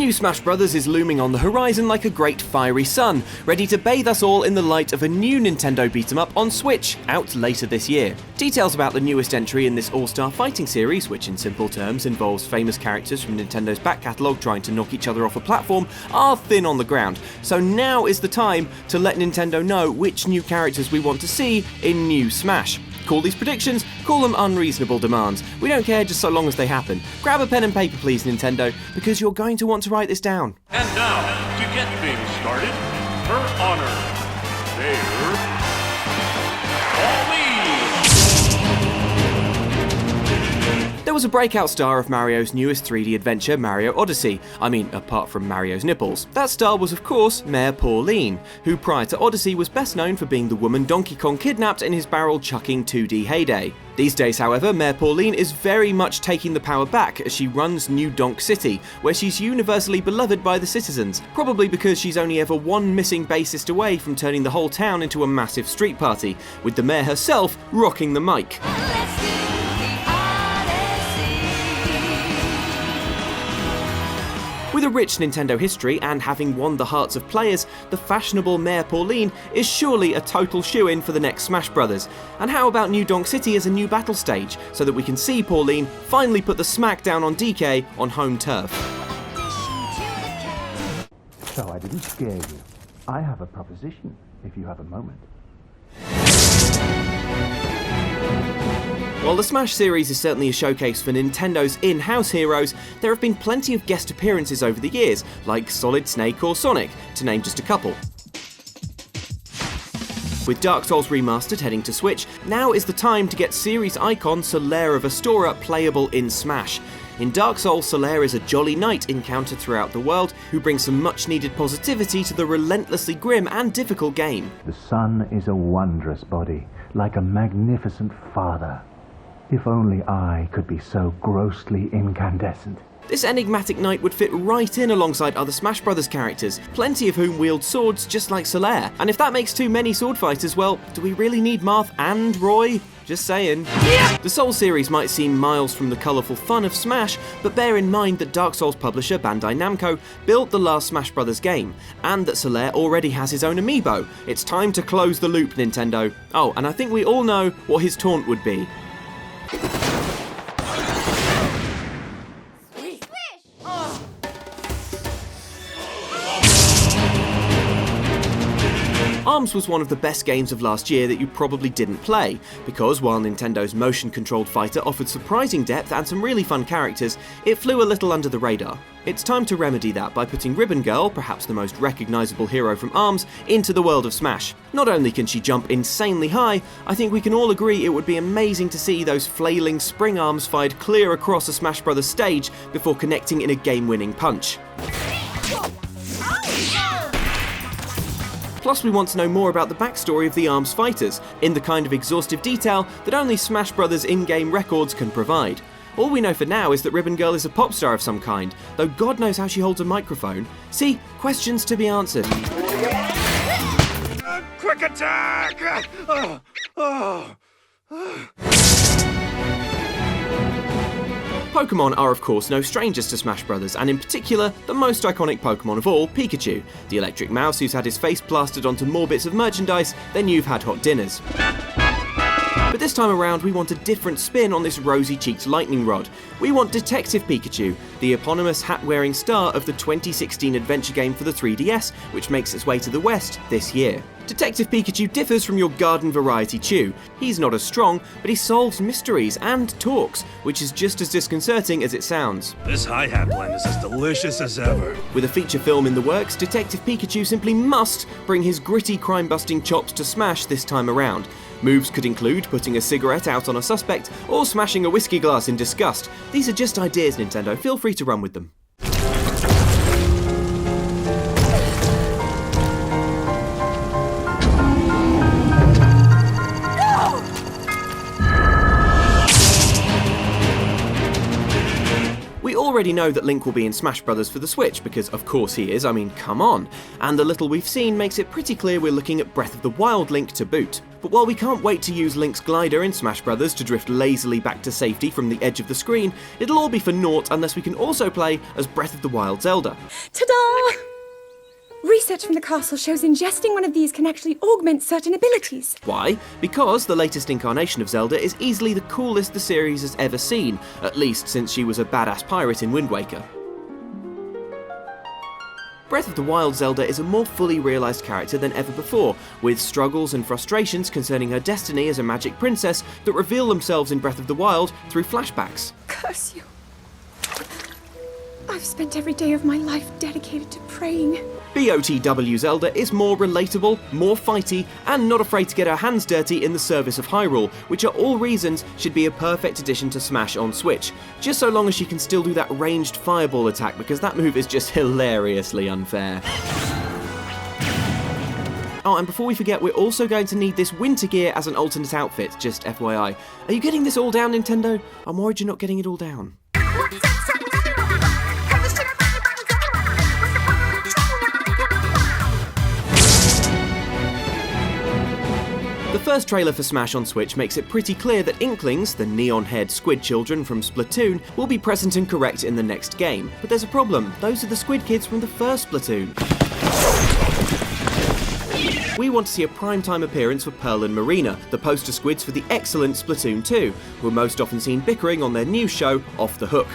new Smash Bros. Is looming on the horizon like a great fiery sun, ready to bathe us all in the light of a new Nintendo beat-em-up on Switch, out later this year. Details about the newest entry in this all-star fighting series, which in simple terms involves famous characters from Nintendo's back catalogue trying to knock each other off a platform, are thin on the ground. So now is the time to let Nintendo know which new characters we want to see in New Smash. Call these predictions, call them unreasonable demands. We don't care just so long as they happen. Grab a pen and paper please, Nintendo, because you're going to want to write this down. And now, to get things started, her honor, Mayor Pauline. There was a breakout star of Mario's newest 3D adventure, Mario Odyssey. I mean, apart from Mario's nipples. That star was, of course, Mayor Pauline, who prior to Odyssey was best known for being the woman Donkey Kong kidnapped in his barrel-chucking 2D heyday. These days, however, Mayor Pauline is very much taking the power back as she runs New Donk City, where she's universally beloved by the citizens, probably because she's only ever one missing bassist away from turning the whole town into a massive street party, with the mayor herself rocking the mic. With a rich Nintendo history and having won the hearts of players, the fashionable Mayor Pauline is surely a total shoo-in for the next Smash Bros. And how about New Donk City as a new battle stage, so that we can see Pauline finally put the smack down on DK on home turf? So I didn't scare you. I have a proposition, if you have a moment. While the Smash series is certainly a showcase for Nintendo's in-house heroes, there have been plenty of guest appearances over the years, like Solid Snake or Sonic, to name just a couple. With Dark Souls Remastered heading to Switch, now is the time to get series icon SOLAIRE of ASTORA playable in Smash. In Dark Souls, SOLAIRE is a jolly knight encountered throughout the world who brings some much-needed positivity to the relentlessly grim and difficult game. The sun is a wondrous body, like a magnificent father. If only I could be so grossly incandescent. This enigmatic knight would fit right in alongside other Smash Bros. Characters, plenty of whom wield swords just like SOLAIRE. And if that makes too many sword fighters, well, do we really need Marth and Roy? Just saying. Yeah. The Souls series might seem miles from the colourful fun of Smash, but bear in mind that Dark Souls publisher Bandai Namco built the last Smash Bros. Game, and that SOLAIRE already has his own amiibo. It's time to close the loop, Nintendo. Oh, and I think we all know what his taunt would be. ARMS was one of the best games of last year that you probably didn't play, because while Nintendo's motion-controlled fighter offered surprising depth and some really fun characters, it flew a little under the radar. It's time to remedy that by putting Ribbon Girl, perhaps the most recognisable hero from ARMS, into the world of Smash. Not only can she jump insanely high, I think we can all agree it would be amazing to see those flailing spring arms fired clear across a Smash Bros. Stage before connecting in a game-winning punch. Plus, we want to know more about the backstory of the ARMS fighters, in the kind of exhaustive detail that only Smash Bros. In-game records can provide. All we know for now is that Ribbon Girl is a pop star of some kind, though God knows how she holds a microphone. See, questions to be answered. Quick attack! Pokemon are of course no strangers to Smash Bros, and in particular, the most iconic Pokemon of all, Pikachu, the electric mouse who's had his face plastered onto more bits of merchandise than you've had hot dinners. But this time around, we want a different spin on this rosy-cheeked lightning rod. We want Detective Pikachu, the eponymous hat-wearing star of the 2016 adventure game for the 3DS, which makes its way to the West this year. Detective Pikachu differs from your garden variety Chew. He's not as strong, but he solves mysteries and talks, which is just as disconcerting as it sounds. This hi-hat blend is as delicious as ever. With a feature film in the works, Detective Pikachu simply must bring his gritty crime-busting chops to Smash this time around. Moves could include putting a cigarette out on a suspect, or smashing a whiskey glass in disgust. These are just ideas, Nintendo. Feel free to run with them. already know that Link will be in Smash Bros. For the Switch, because of course he is, I mean, come on. And the little we've seen makes it pretty clear we're looking at Breath of the Wild Link to boot. But while we can't wait to use Link's glider in Smash Bros. To drift lazily back to safety from the edge of the screen, it'll all be for naught unless we can also play as Breath of the Wild Zelda. Ta-da! Research from the castle shows ingesting one of these can actually augment certain abilities. Why? Because the latest incarnation of Zelda is easily the coolest the series has ever seen, at least since she was a badass pirate in Wind Waker. Breath of the Wild Zelda is a more fully realised character than ever before, with struggles and frustrations concerning her destiny as a magic princess that reveal themselves in Breath of the Wild through flashbacks. Curse you. I've spent every day of my life dedicated to praying. BOTW Zelda is more relatable, more fighty, and not afraid to get her hands dirty in the service of Hyrule, which are all reasons should be a perfect addition to Smash on Switch, just so long as she can still do that ranged fireball attack, because that move is just hilariously unfair. Oh, and before we forget, we're also going to need this winter gear as an alternate outfit, just FYI. Are you getting this all down, Nintendo? I'm worried you're not getting it all down. The first trailer for Smash on Switch makes it pretty clear that Inklings, the neon-haired squid children from Splatoon, will be present and correct in the next game. But there's a problem. Those are the squid kids from the first Splatoon. We want to see a primetime appearance for Pearl and Marina, the poster squids for the excellent Splatoon 2, who are most often seen bickering on their new show, Off the Hook.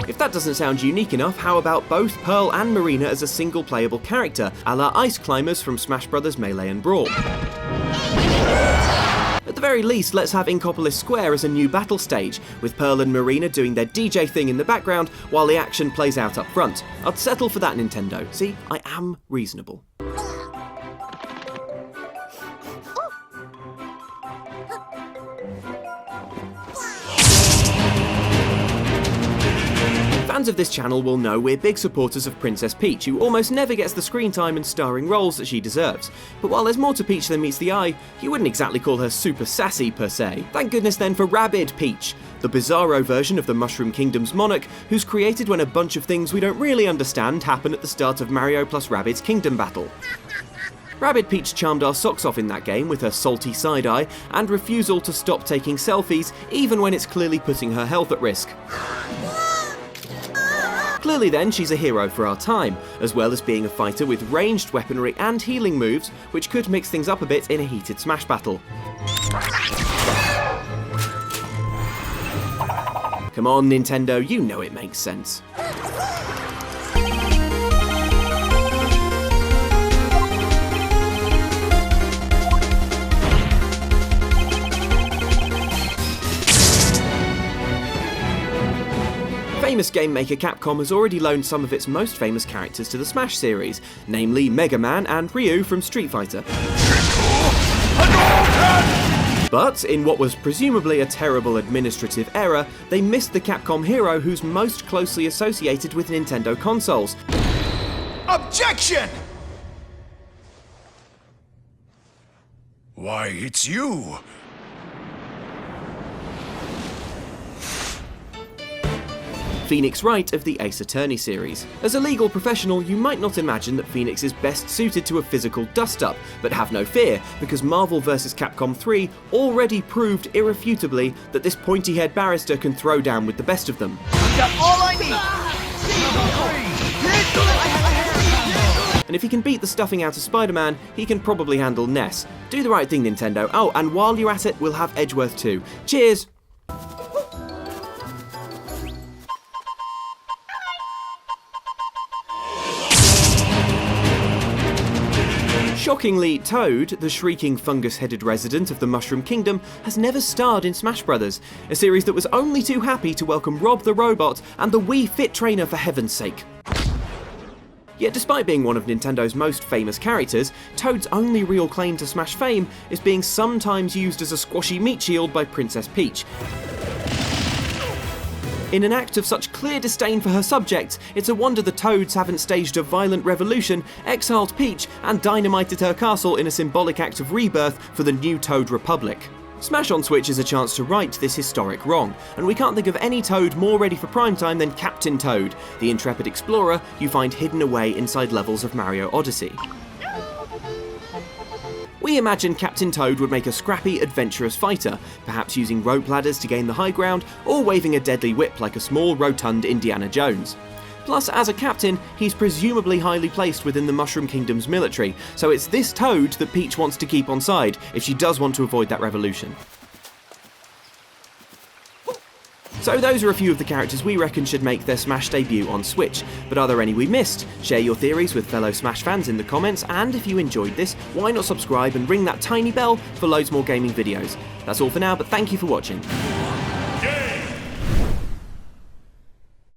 If that doesn't sound unique enough, how about both Pearl and Marina as a single playable character, a la Ice Climbers from Smash Bros. Melee and Brawl? At the very least, let's have Inkopolis Square as a new battle stage, with Pearl and Marina doing their DJ thing in the background while the action plays out up front. I'd settle for that, Nintendo. See, I am reasonable. Fans of this channel will know we're big supporters of Princess Peach, who almost never gets the screen time and starring roles that she deserves. But while there's more to Peach than meets the eye, you wouldn't exactly call her super sassy per se. Thank goodness then for Rabid Peach, the bizarro version of the Mushroom Kingdom's monarch, who's created when a bunch of things we don't really understand happen at the start of Mario plus Rabbids Kingdom Battle. Rabid Peach charmed our socks off in that game with her salty side-eye and refusal to stop taking selfies even when it's clearly putting her health at risk. Clearly then, she's a hero for our time, as well as being a fighter with ranged weaponry and healing moves, which could mix things up a bit in a heated Smash battle. Come on, Nintendo, you know it makes sense. Famous game maker Capcom has already loaned some of its most famous characters to the Smash series, namely Mega Man and Ryu from Street Fighter. But, in what was presumably a terrible administrative error, they missed the Capcom hero who's most closely associated with Nintendo consoles. Objection! Why, it's you! Phoenix Wright of the Ace Attorney series. As a legal professional, you might not imagine that Phoenix is best suited to a physical dust-up, but have no fear, because Marvel vs. Capcom 3 already proved irrefutably that this pointy-haired barrister can throw down with the best of them. I've got all I need! And if he can beat the stuffing out of Spider-Man, he can probably handle Ness. Do the right thing, Nintendo. Oh, and while you're at it, we'll have Edgeworth too. Cheers! Shockingly, Toad, the shrieking fungus-headed resident of the Mushroom Kingdom, has never starred in Smash Bros., a series that was only too happy to welcome Rob the Robot and the Wii Fit Trainer for heaven's sake. Yet despite being one of Nintendo's most famous characters, Toad's only real claim to Smash fame is being sometimes used as a squashy meat shield by Princess Peach. In an act of such clear disdain for her subjects, it's a wonder the Toads haven't staged a violent revolution, exiled Peach, and dynamited her castle in a symbolic act of rebirth for the new Toad Republic. Smash on Switch is a chance to right this historic wrong, and we can't think of any Toad more ready for prime time than Captain Toad, the intrepid explorer you find hidden away inside levels of Mario Odyssey. We imagined Captain Toad would make a scrappy, adventurous fighter, perhaps using rope ladders to gain the high ground, or waving a deadly whip like a small, rotund Indiana Jones. Plus, as a captain, he's presumably highly placed within the Mushroom Kingdom's military, so it's this Toad that Peach wants to keep on side if she does want to avoid that revolution. So those are a few of the characters we reckon should make their Smash debut on Switch, but are there any we missed? Share your theories with fellow Smash fans in the comments, and if you enjoyed this, why not subscribe and ring that tiny bell for loads more gaming videos. That's all for now, but thank you for watching.